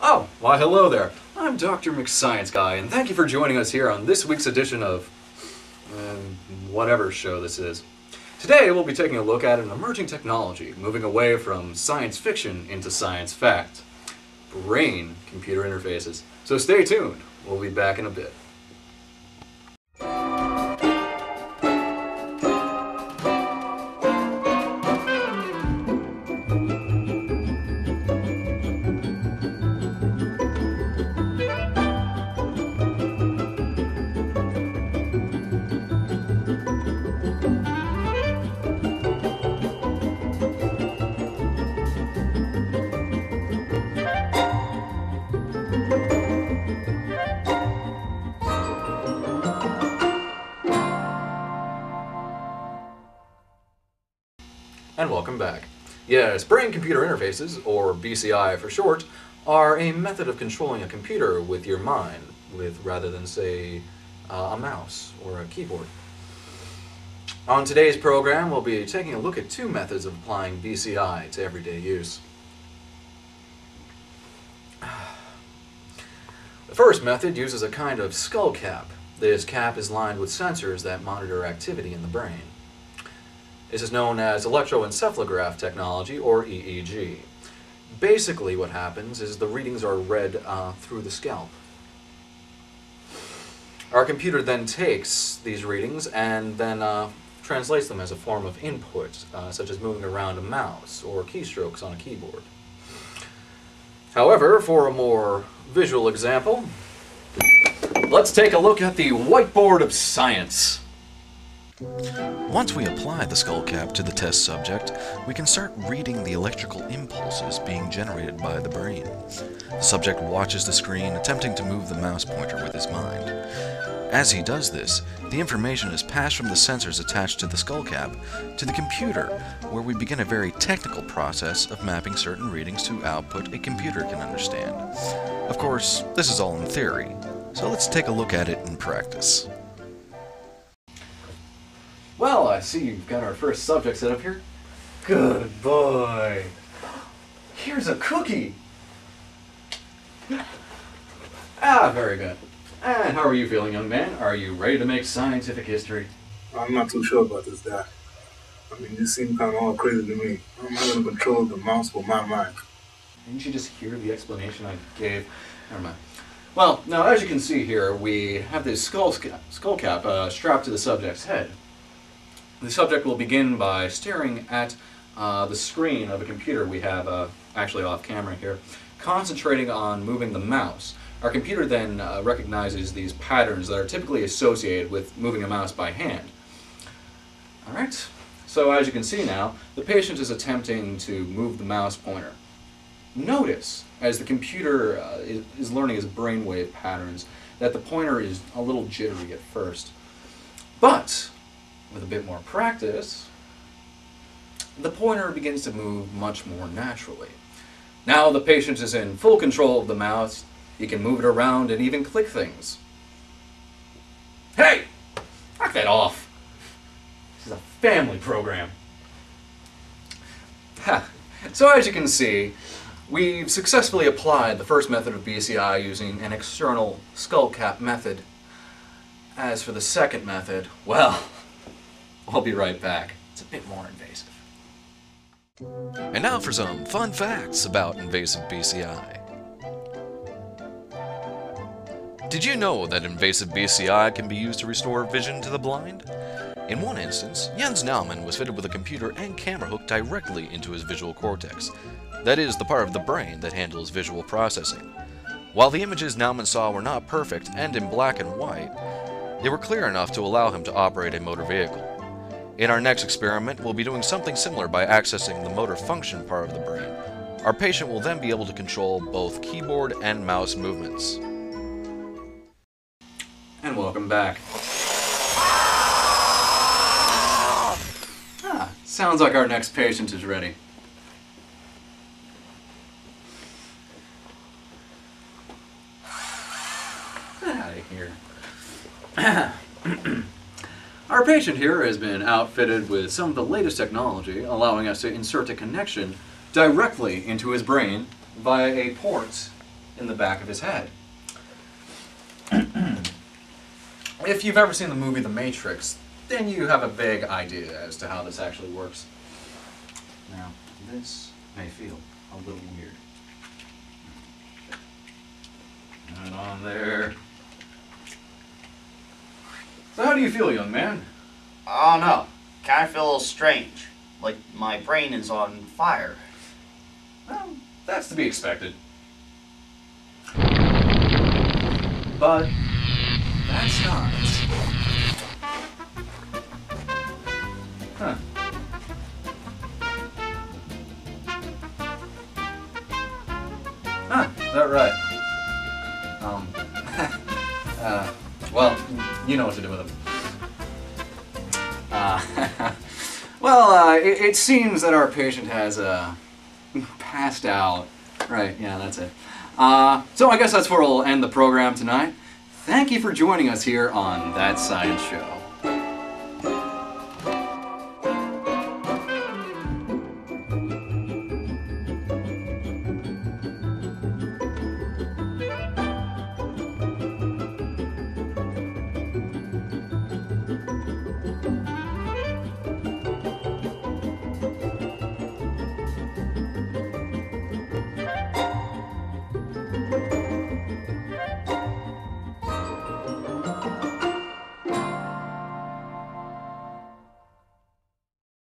Oh, why hello there. I'm Dr. McScience Guy, and thank you for joining us here on this week's edition of whatever show this is. Today we'll be taking a look at an emerging technology, moving away from science fiction into science fact. Brain-computer interfaces. So stay tuned. We'll be back in a bit. And welcome back. Yes, brain-computer interfaces, or BCI for short, are a method of controlling a computer with your mind, rather than, say, a mouse or a keyboard. On today's program, we'll be taking a look at two methods of applying BCI to everyday use. The first method uses a kind of skull cap. This cap is lined with sensors that monitor activity in the brain. This is known as electroencephalograph technology, or EEG. Basically what happens is the readings are read through the scalp. Our computer then takes these readings and then translates them as a form of input, such as moving around a mouse or keystrokes on a keyboard. However, for a more visual example, let's take a look at the whiteboard of science. Once we apply the skull cap to the test subject, we can start reading the electrical impulses being generated by the brain. The subject watches the screen, attempting to move the mouse pointer with his mind. As he does this, the information is passed from the sensors attached to the skull cap to the computer, where we begin a very technical process of mapping certain readings to output a computer can understand. Of course, this is all in theory, so let's take a look at it in practice. Well, I see you've got our first subject set up here. Good boy. Here's a cookie. Ah, very good. And how are you feeling, young man? Are you ready to make scientific history? I'm not too sure about this, Doc. I mean, this seems kind of all crazy to me. How am I going to control the mouse with my mind? Didn't you just hear the explanation I gave? Never mind. Well, now as you can see here, we have this skull cap strapped to the subject's head. The subject will begin by staring at the screen of a computer we have actually off camera here, concentrating on moving the mouse. Our computer then recognizes these patterns that are typically associated with moving a mouse by hand. Alright, so as you can see now, the patient is attempting to move the mouse pointer. Notice, as the computer is learning his brainwave patterns, that the pointer is a little jittery at first. But with a bit more practice, the pointer begins to move much more naturally. Now the patient is in full control of the mouse. He can move it around and even click things. Hey! Knock that off! This is a family program. Ha. So as you can see, we've successfully applied the first method of BCI using an external skull cap method. As for the second method, well, I'll be right back. It's a bit more invasive. And now for some fun facts about invasive BCI. Did you know that invasive BCI can be used to restore vision to the blind? In one instance, Jens Naumann was fitted with a computer and camera hooked directly into his visual cortex. That is, the part of the brain that handles visual processing. While the images Naumann saw were not perfect and in black and white, they were clear enough to allow him to operate a motor vehicle. In our next experiment, we'll be doing something similar by accessing the motor function part of the brain. Our patient will then be able to control both keyboard and mouse movements. And welcome back. Sounds like our next patient is ready. Get out of here. Our patient here has been outfitted with some of the latest technology, allowing us to insert a connection directly into his brain via a port in the back of his head. If you've ever seen the movie The Matrix, then you have a vague idea as to how this actually works. Now, this may feel a little weird. And on there. So how do you feel, young man? I don't know. Kind of feel a little strange. Like my brain is on fire. Well, that's to be expected. But that's not. Huh. Huh, is that right? Well, you know what to do with him. It seems that our patient has passed out. Right, yeah, that's it. So I guess that's where we'll end the program tonight. Thank you for joining us here on That Science Show.